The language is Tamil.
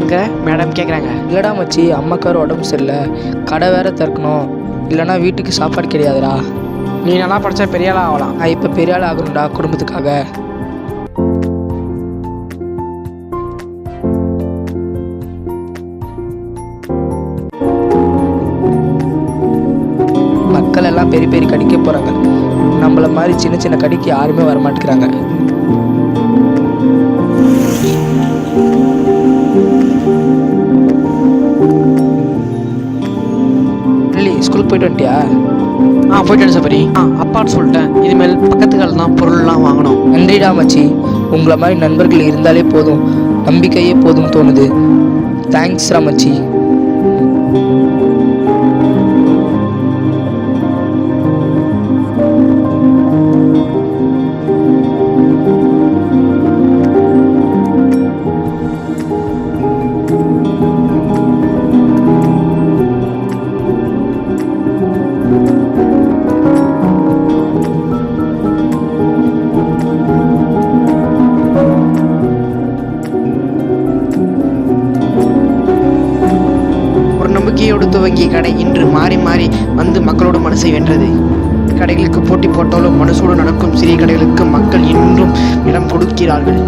பண்ணுங்க மேடம் கேட்குறாங்க. இல்லைடா மச்சி, அம்மாக்கார உடம்பு சரியில்லை, கடை வேற திறக்கணும், இல்லைனா வீட்டுக்கு சாப்பாடு கிடையாதுடா. நீ நல்லா படித்தா பெரிய ஆளாக ஆகலாம். நான் இப்போ பெரிய ஆள் ஆகணும்டா குடும்பத்துக்காக. மக்கள் எல்லாம் பெரிய பெரிய கடிக்க போகிறாங்க, நம்மள மாதிரி சின்ன சின்ன கடிக்கு யாருமே வரமாட்டேங்கிறாங்க. ஸ்கூலுக்கு போயிட்டு வந்துட்டியா? போயிட்டு சபரி. அப்பான்னு சொல்லிட்டேன். இனிமேல் பக்கத்துக்கால் தான் பொருள்லாம் வாங்கணும். நன்றிடா மச்சி, உங்களை மாதிரி நண்பர்கள் இருந்தாலே போதும், நம்பிக்கையே போதும் தோணுது. தேங்க்ஸ்ரா மச்சி. நம்பிக்கையோடு துவங்கிய கடை இன்று மாறி மாறி வந்து மக்களோட மனசை வென்றது. கடைகளுக்கு போட்டி போட்டாலும் மனசோடு நடக்கும் சிறிய கடைகளுக்கு மக்கள் இன்றும் இடம் கொடுக்கிறார்கள்.